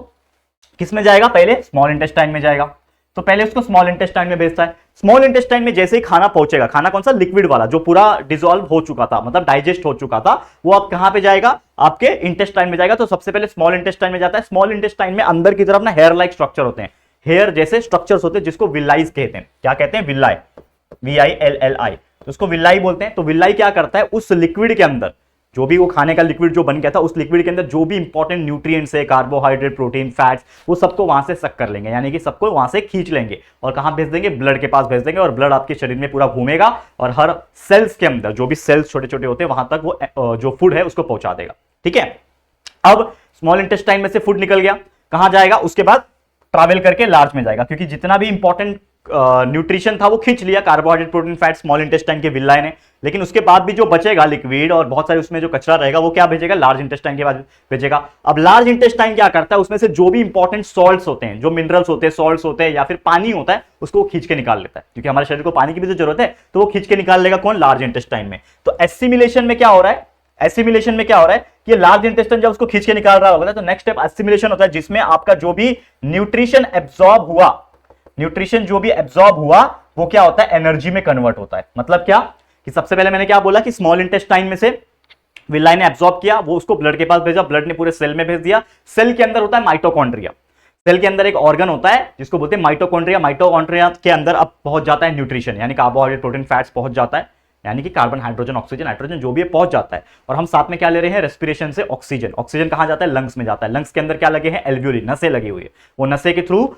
किस में जाएगा, पहले स्मॉल इंटेस्टाइन में जाएगा। तो पहले उसको स्मॉल इंटेस्टाइन में भेजता है। स्मॉल इंटेस्टाइन में जैसे ही खाना पहुंचेगा, खाना कौन सा, लिक्विड वाला, जो पूरा डिसॉल्व हो चुका था, मतलब डाइजेस्ट हो चुका था, वो अब कहां पे जाएगा, आपके इंटेस्टाइन में जाएगा। तो सबसे पहले स्मॉल इंटेस्टाइन में जाता है। स्मॉल इंटेस्टाइन में अंदर की तरफ ना हेयर लाइक स्ट्रक्चर होते हैं, हेयर जैसे स्ट्रक्चर्स होते हैं, जिसको विलाइज कहते हैं। क्या कहते हैं, विलाई, VILLI, तो उसको विलाई बोलते हैं। तो विलाई क्या करता है, उस लिक्विड के अंदर जो भी वो खाने का लिक्विड जो बन गया था, उस लिक्विड के अंदर जो भी इंपॉर्टेंट न्यूट्रिएंट्स है, कार्बोहाइड्रेट, प्रोटीन, फैट्स, वो सबको वहां से सक कर लेंगे, यानी कि सबको वहां से खींच लेंगे और कहां भेज देंगे, ब्लड के पास भेज देंगे। और ब्लड आपके शरीर में पूरा घूमेगा और हर सेल्स के अंदर, जो भी सेल्स छोटे छोटे होते हैं, वहां तक वो जो फूड है उसको पहुंचा देगा। ठीक है, अब स्मॉल इंटेस्टाइन में से फूड निकल गया, कहां जाएगा, उसके बाद ट्रैवल करके लार्ज में जाएगा, क्योंकि जितना भी इंपॉर्टेंट न्यूट्रिशन था वो खींच लिया, carbohydrate, protein, fat, small intestine के विलाई ने। लेकिन उसके बाद भी जो बचेगा लिक्विड और बहुत सारे उसमें जो कचरा रहेगा, वो क्या भेजेगा, लार्ज इंटेस्टाइन के बाद भेजेगा। अब लार्ज इंटेस्टाइन क्या करता है, उसमें से जो भी इंपॉर्टेंट सॉल्ट्स होते हैं, जो मिनरल्स होते हैं, सॉल्ट्स होते हैं या फिर पानी होता है, उसको खींच के निकाल लेता है, क्योंकि हमारे शरीर को पानी की भी तो जरूरत है, तो वो खींच के निकाल लेगा कौन, लार्ज इंटेस्टाइन में। तो एसिमिलेशन में क्या हो रहा है, एसिमिलेशन में क्या हो रहा है कि लार्ज इंटेस्टाइन जब उसको खींच के निकाल रहा होगा, तो नेक्स्ट स्टेप एसिमिलेशन होता है, जिसमें आपका जो भी न्यूट्रिशन एब्जॉर्ब हुआ, न्यूट्रिशन जो भी एब्जॉर्ब हुआ, वो क्या होता है, एनर्जी में कन्वर्ट होता है। मतलब क्या, कि सबसे पहले मैंने क्या बोला कि स्मॉल इंटेस्टाइन में से विलाई ने एब्जॉर्ब किया, वो उसको ब्लड के पास भेजा, ब्लड ने पूरे सेल में भेज दिया। सेल के अंदर होता है माइटोकॉन्ड्रिया, सेल के अंदर एक ऑर्गन होता है जिसको बोलते हैं माइटोकॉन्ड्रिया। माइटोकॉन्ड्रिया के अंदर अब पहुंच जाता है न्यूट्रिशन, यानी कार्बोहाइड्रेट, प्रोटीन, फैट्स पहुंच जाता है, यानी कि कार्बन, हाइड्रोजन, ऑक्सीजन, नाइट्रोजन जो भी है पहुंच जाता है। और हम साथ में क्या ले रहे हैं, रेस्पिरेशन से ऑक्सीजन। ऑक्सीजन कहां जाता है, लंग्स में जाता है। लंग्स के अंदर क्या लगे हैं, एल्वियोली, नसें लगी हुई है। वो नसें के थ्रू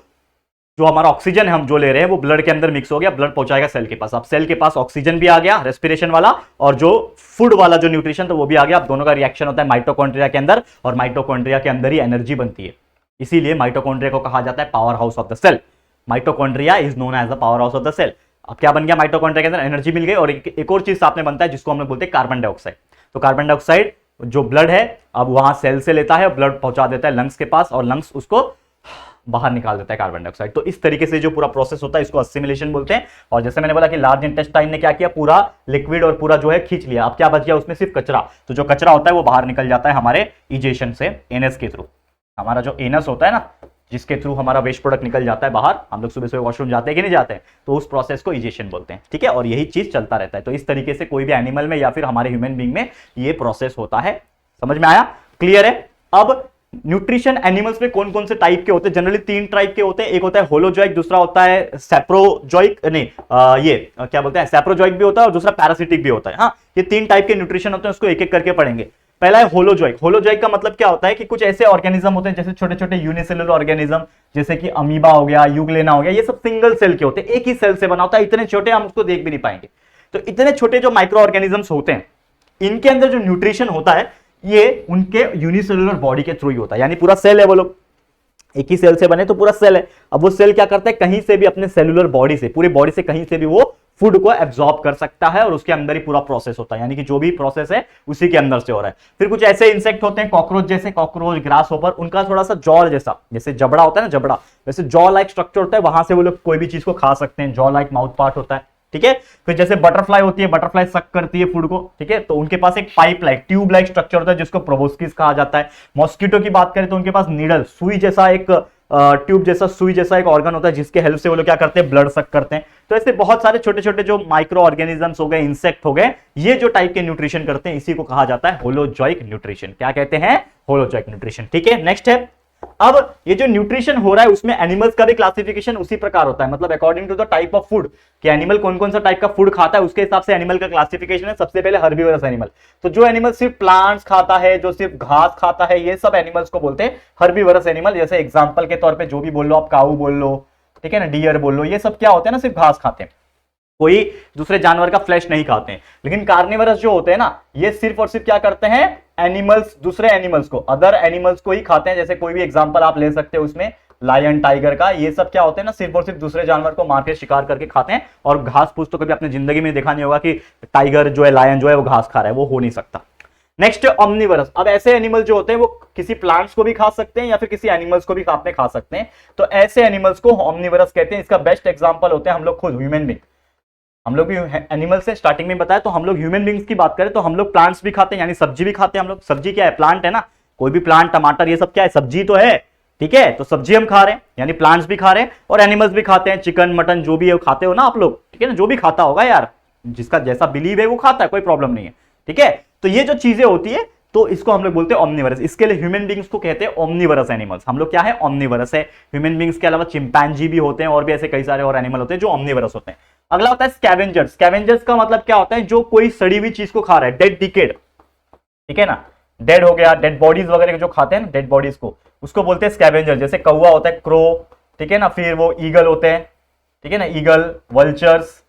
जो हमारा ऑक्सीजन है हम जो ले रहे हैं, वो ब्लड के अंदर मिक्स हो गया, ब्लड पहुंचाएगा सेल के पास। अब सेल के पास ऑक्सीजन भी आ गया, रेस्पिरेशन वाला, और जो फूड वाला जो न्यूट्रिशन था वो भी आ गया। अब दोनों का रिएक्शन होता है माइटोकॉन्ड्रिया के अंदर, और माइटोकॉन्ड्रिया के अंदर ही एनर्जी बनती है। इसीलिए माइटोकॉन्ड्रिया को कहा जाता है power house of the cell. Mitochondria is known as the power house of the cell. अब क्या बन गया, माइटोकॉन्ड्रिया के अंदर एनर्जी मिल गई, और एक और चीज साथ में बनता है जिसको हम लोग बोलते हैं कार्बन डाइऑक्साइड। तो कार्बन डाइऑक्साइड जो ब्लड है, अब वहां सेल से लेता है, ब्लड पहुंचा देता है लंग्स के पास, और लंग्स उसको बाहर निकाल देता है कार्बन डाइऑक्साइड। तो इस तरीके से जो पूरा प्रोसेस होता है, इसको असिमिलेशन बोलते हैं। और जैसे मैंने बोला कि लार्ज इंटेस्टाइन ने क्या किया, पूरा लिक्विड और पूरा जो है खींच लिया। अब क्या बच गया, उसमें सिर्फ कचरा। तो जो कचरा होता है वो बाहर निकल जाता है हमारे इजेशन से, एनस के थ्रू। हमारा जो एनस होता है ना, जिसके थ्रू हमारा वेस्ट प्रोडक्ट निकल जाता है बाहर, हम लोग सुबह सुबह वॉशरूम जाते हैं कि नहीं जाते हैं, तो उस प्रोसेस को इजेशन बोलते हैं। ठीक है, और यही चीज चलता रहता है। तो इस तरीके से कोई भी एनिमल में या फिर हमारे ह्यूमन बीइंग में ये प्रोसेस होता है। समझ में आया, क्लियर है। अब न्यूट्रिशन एनिमल्स में कौन कौन से टाइप के होते हैं, जनरली 3 टाइप के होते हैं। एक होता है होलोजोइक, दूसरा होता है सैप्रोजोइक, नहीं क्या बोलते हैं, सैप्रोजोइक भी होता है, और दूसरा पैरासिटिक भी होता है। हाँ, ये 3 टाइप के न्यूट्रिशन होते हैं, उसको एक एक करके पढ़ेंगे। पहला है होलोजोइक। होलोजोइक का मतलब क्या होता है कि कुछ ऐसे ऑर्गेनिज्म होते हैं, जैसे छोटे छोटे यूनिसेलुलर ऑर्गेनिज्म, जैसे कि अमीबा हो गया, यूग्लेना हो गया, ये सब सिंगल सेल के होते हैं, एक ही सेल से बना होता है। इतने छोटे हम उसको देख भी नहीं पाएंगे। तो इतने छोटे जो माइक्रो ऑर्गेनिजम्स होते हैं, इनके अंदर जो न्यूट्रिशन होता है, ये उनके यूनिसेलुलर बॉडी के थ्रू ही होता है। यानी पूरा सेल है, वो लोग एक ही सेल से बने, तो पूरा सेल है। अब वो सेल क्या करता है, कहीं से भी अपने सेलुलर बॉडी से, पूरी बॉडी से कहीं से भी वो फूड को एब्जॉर्ब कर सकता है, और उसके अंदर ही पूरा प्रोसेस होता है। यानी कि जो भी प्रोसेस है उसी के अंदर से हो रहा है। फिर कुछ ऐसे इंसेक्ट होते हैं, कॉकरोच जैसे, कॉकरोच, ग्रास होपर, उनका थोड़ा सा जॉ जैसा, जैसे जबड़ा होता है ना, जबड़ा, वैसे जॉ लाइक स्ट्रक्चर होता है, वहां से वो लोग कोई भी चीज को खा सकते हैं। जॉ लाइक माउथ पार्ट होता है। ठीक है, फिर जैसे बटरफ्लाई होती है, बटरफ्लाई सक करती है फूड को। ठीक है, तो उनके पास एक pipe like, tube like structure होता है, जिसको प्रोबोस्किस कहा जाता है। मॉस्किटो की बात करें तो उनके पास नीडल, सुई जैसा एक ट्यूब जैसा, सुई जैसा एक ऑर्गन होता है, जिसके हेल्प से वो लोग क्या करते हैं, ब्लड सक करते हैं। तो ऐसे बहुत सारे छोटे छोटे जो माइक्रो ऑर्गेनिजम्स हो गए, इंसेक्ट हो गए, ये जो टाइप के न्यूट्रिशन करते हैं, इसी को कहा जाता है होलोजोइक न्यूट्रिशन। क्या कहते हैं, होलोजोइक न्यूट्रिशन। ठीक है, नेक्स्ट है, अब ये जो न्यूट्रिशन हो रहा है, उसमें एनिमल्स का भी क्लासिफिकेशन उसी प्रकार होता है, मतलब according to the type of food, कि एनिमल कौन कौन सा टाइप का फूड खाता है, उसके हिसाब से एनिमल का क्लासिफिकेशन है। सबसे पहले हर्बीवरस एनिमल, तो जो एनिमल सिर्फ प्लांट्स खाता है, जो सिर्फ घास खाता है, ये सब एनिमल्स को बोलते हैं हर्बीवरस एनिमल। जैसे एग्जांपल के तौर पे जो भी बोल लो आप, काऊ बोल लो, ठीक है ना, डियर बोल लो, ये सब क्या होते हैं ना, सिर्फ घास खाते हैं, कोई दूसरे जानवर का फ्लैश नहीं खाते हैं। लेकिन कार्निवरस जो होते हैं ना, ये सिर्फ और सिर्फ क्या करते हैं, एनिमल्स, दूसरे एनिमल्स को, अदर एनिमल्स को ही खाते हैं। जैसे कोई भी एग्जांपल आप ले सकते हो उसमें, लायन, टाइगर का, ये सब क्या होते हैं ना, सिर्फ और सिर्फ दूसरे जानवर को मार के शिकार करके खाते हैं। और घास फूस तो कभी अपने जिंदगी में देखा नहीं होगा कि टाइगर जो है, लायन जो है वो घास खा रहा है, वो हो नहीं सकता। नेक्स्ट ऑमनीवरस। अब ऐसे एनिमल जो होते हैं वो किसी प्लांट्स को भी खा सकते हैं या फिर किसी एनिमल्स को भी आपने खा सकते हैं, तो ऐसे एनिमल्स को ऑमनीवरस कहते हैं। इसका बेस्ट एग्जांपल होते हैं हम लोग खुद, ह्यूमन बीइंग। हम लोग भी एनिमल से स्टार्टिंग में बताया, तो हम लोग ह्यूमन बीइंग्स की बात करें तो हम लोग प्लांट्स भी खाते हैं, यानी सब्जी भी खाते हैं हम लोग। सब्जी क्या है? प्लांट है ना, कोई भी प्लांट, टमाटर, ये सब क्या है? सब्जी तो है, ठीक है। तो सब्जी हम खा रहे हैं, यानी प्लांट्स भी खा रहे हैं और एनिमल्स भी खाते हैं। चिकन, मटन जो भी है खाते हो ना आप लोग, ठीक है ना, जो भी खाता होगा यार, जिसका जैसा बिलीव है वो खाता है, कोई प्रॉब्लम नहीं है, ठीक है। तो ये जो चीजें होती है तो इसको हम लोग बोलते हैं ऑमनीवरस। इसके लिए ह्यूमन बीइंग्स को कहते हैं ऑमनीवरस एनिमल्स। हम लोग क्या है? ऑमनीवरस है। ह्यूमन बीइंग्स के अलावा चिंपैंजी भी होते हैं और भी ऐसे कई सारे और एनिमल होते हैं जो ऑमनीवरस होते हैं। अगला होता है स्कैवेंजर्स। स्कैवेंजर्स का मतलब क्या होता है? जो कोई सड़ी हुई चीज को खा रहा है, डेड, डिकेड, ठीक है ना, डेड हो गया, डेड बॉडीज वगैरह जो खाते हैं ना, डेड बॉडीज को, उसको बोलते हैं स्कैवेंजर। जैसे कौवा होता है, क्रो, ठीक है ना, फिर वो ईगल होते हैं, ठीक है ना, ईगल, वल्चर्स,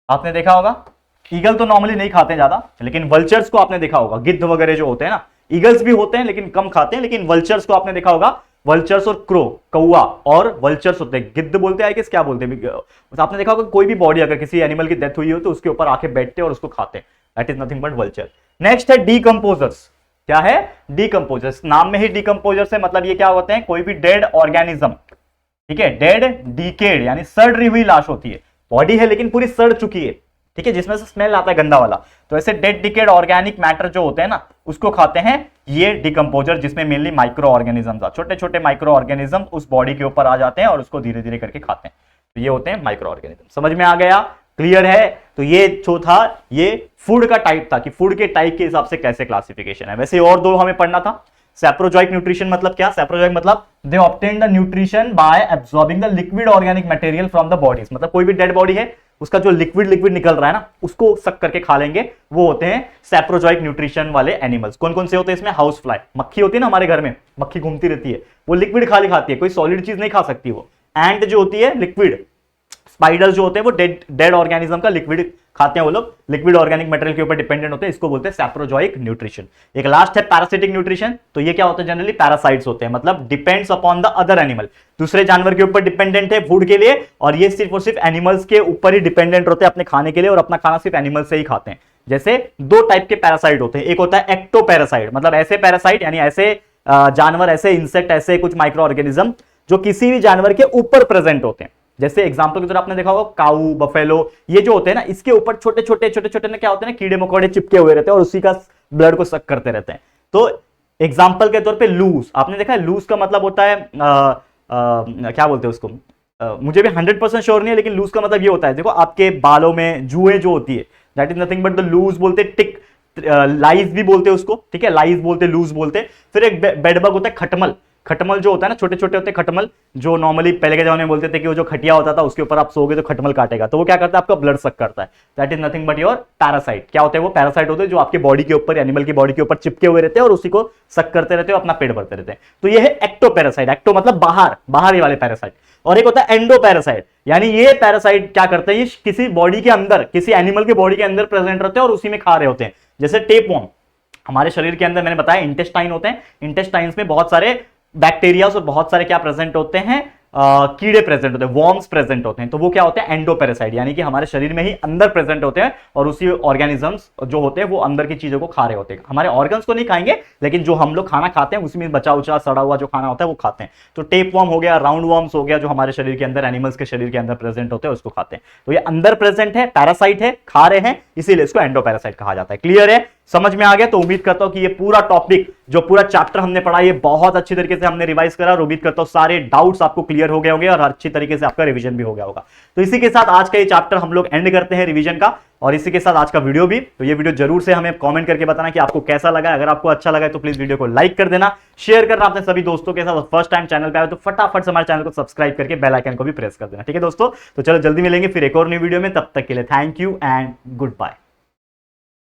आपने देखा होगा। ईगल तो नॉर्मली नहीं खाते हैं ज्यादा, लेकिन वल्चर्स को आपने देखा होगा। गिद्ध वगैरह जो होते हैं ना, ईगल्स भी होते हैं लेकिन कम खाते हैं, लेकिन वल्चर्स को आपने देखा होगा। वल्चर्स और क्रो, कौवा और वल्चर्स होते हैं। गिद्ध बोलते हैं क्या बोलते हैं, आपने देखा होगा कोई भी बॉडी अगर किसी एनिमल की डेथ हुई हो तो उसके ऊपर आके बैठते हैं और उसको खाते हैं। That is nothing but vulture. Next है डीकंपोजर्स। क्या है? डीकंपोजर्स। नाम में ही डीकंपोजर्स है, मतलब ये क्या होते हैं? कोई भी डेड ऑर्गेनिज्म, ठीक है, डेड, डीकेड यानी सड़ रही हुई लाश होती है, बॉडी है लेकिन पूरी सड़ चुकी है, ठीक है, जिसमें से स्मेल आता है गंदा वाला। तो ऐसे डेड, डिकेड ऑर्गेनिक मैटर जो होते हैं ना, उसको खाते हैं ये डिकम्पोजर, जिसमें मेनली माइक्रो ऑर्गेनिज्म, छोटे छोटे माइक्रो ऑर्गेनिज्म उस बॉडी के ऊपर आ जाते हैं और उसको धीरे धीरे करके खाते हैं। तो ये होते हैं माइक्रो ऑर्गेनिज्म। समझ में आ गया? क्लियर है? तो ये जो था ये फूड का टाइप था कि फूड के टाइप के हिसाब से कैसे क्लासिफिकेशन है। वैसे और दो हमें पढ़ना था। सैप्रोजोइक न्यूट्रिशन मतलब क्या? सैप्रोजोइक मतलब they obtain the nutrition by absorbing the liquid organic material from the bodies. मतलब कोई भी डेड बॉडी है, उसका जो लिक्विड निकल रहा है ना, उसको सक करके खा लेंगे, वो होते हैं सैप्रोजोइक न्यूट्रिशन वाले एनिमल्स। कौन कौन से होते हैं इसमें? हाउस फ्लाई, मक्खी होती है ना हमारे घर में, मक्खी घूमती रहती है, वो लिक्विड खाली खाती है, कोई सॉलिड चीज नहीं खा सकती वो। एंट जो होती है लिक्विड, स्पाइडर्स जो होते हैं वो डेड ऑर्गेनिज्म का लिक्विड खाते हैं, वो लोग लिक्विड ऑर्गेनिक मटेरियल के ऊपर डिपेंडेंट होते हैं, इसको बोलते हैं सैप्रोजोइक न्यूट्रिशन। एक लास्ट है पैरासिटिक न्यूट्रिशन। तो ये क्या होता है? जनरली पैरासाइट्स होते हैं, मतलब depends upon the other animal, दूसरे जानवर के ऊपर डिपेंडेंट है फूड के लिए, और ये सिर्फ और सिर्फ एनिमल्स के ऊपर ही डिपेंडेंट होते हैं अपने खाने के लिए, और अपना खाना सिर्फ एनिमल से ही खाते हैं। जैसे दो टाइप के पैरासाइट होते हैं, एक होता है एक्टोपैरासाइट, मतलब ऐसे पैरासाइट यानी ऐसे जानवर, ऐसे इंसेक्ट, ऐसे कुछ माइक्रो ऑर्गेनिज्म जो किसी भी जानवर के ऊपर प्रेजेंट होते हैं। जैसे एग्जांपल की तरह आपने देखा होगा काऊ, बफेलो, ये जो होते हैं ना, इसके ऊपर छोटे छोटे ना क्या होते हैं ना, कीड़े मकोड़े चिपके हुए रहते हैं और उसी का ब्लड को सक करते रहते हैं। तो एग्जांपल के तौर पे लूज, आपने देखा है लूज का मतलब होता है क्या बोलते हैं उसको, मुझे भी 100% श्योर नहीं है, लेकिन लूज का मतलब ये होता है, देखो आपके बालों में जुएं जो होती है, that is nothing but the louse बोलते, टिक, लाइज भी बोलते हैं उसको, ठीक है, लाइज बोलते, लूज बोलते। फिर एक बेडबग होता है खटमल, खटमल जो होता है ना, छोटे छोटे होते हैं खटमल, जो नॉर्मली पहले के जमाने में बोलते थे कि वो जो खटिया होता था उसके ऊपर आप सोगे तो खटमल काटेगा, तो वो क्या करता है? आपका ब्लड सक करता है। That is nothing but your parasite. क्या होते हैं वो? पैरासाइट होते हैं जो आपकी बॉडी के ऊपर, एनिमल की बॉडी के ऊपर चिपके हुए रहते हैं और उसी को सक करते रहते हैं, अपना पेट भरते रहते हैं। तो ये है एक्टोपैरासाइट। एक्टो मतलब बाहर, बाहर ही वाले पैरासाइट। और एक होता है एंडोपैरासाइट, यानी ये पैरासाइट क्या करते हैं? ये किसी बॉडी के अंदर, किसी एनिमल के बॉडी के अंदर प्रेजेंट रहते हैं और उसी में खा रहे होते हैं। जैसे टेपवर्म, हमारे शरीर के अंदर मैंने बताया इंटेस्टाइन होते हैं, इंटेस्टाइन्स में बहुत सारे बैक्टीरिया और बहुत सारे क्या प्रेजेंट होते हैं, कीड़े प्रेजेंट होते हैं, वॉर्म्स प्रेजेंट होते हैं। तो वो क्या होते हैं? एंडोपैरासाइट, यानी कि हमारे शरीर में ही अंदर प्रेजेंट होते हैं और उसी ऑर्गेनिजम्स जो होते हैं वो अंदर की चीजों को खा रहे होते हैं। हमारे ऑर्गन्स को नहीं खाएंगे, लेकिन जो हम लोग खाना खाते हैं उसमें बचा उचा सड़ा हुआ जो खाना होता है वो खाते हैं। तो टेप वॉर्म हो गया, राउंड वॉर्म्स हो गया, जो हमारे शरीर के अंदर, एनिमल्स के शरीर के अंदर प्रेजेंट होते हैं उसको खाते हैं। तो ये अंदर प्रेजेंट है, पैरासाइट है, खा रहे हैं, इसीलिए इसको एंडोपैरासाइट कहा जाता है। क्लियर है? समझ में आ गया? तो उम्मीद करता हूं कि ये पूरा टॉपिक, जो पूरा चैप्टर हमने पढ़ा, ये बहुत अच्छी तरीके से हमने रिवाइज करा और उम्मीद करता हूं सारे डाउट्स आपको क्लियर हो गए होंगे और अच्छी तरीके से आपका रिवीजन भी हो गया होगा। तो इसी के साथ आज का ये चैप्टर हम लोग एंड करते हैं रिवीजन का, और इसी के साथ आज का वीडियो भी। तो ये वीडियो जरूर से हमें कमेंट करके बताना कि आपको कैसा लगा। अगर आपको अच्छा लगा तो प्लीज वीडियो को लाइक कर देना, शेयर करना अपने सभी दोस्तों के साथ, फर्स्ट टाइम चैनल पे आए तो फटाफट से हमारे चैनल को सब्सक्राइब करके बेल आइकन को भी प्रेस कर देना। ठीक है दोस्तों, तो चलो जल्दी मिलेंगे फिर एक और नई वीडियो में, तब तक के लिए thank you and good bye.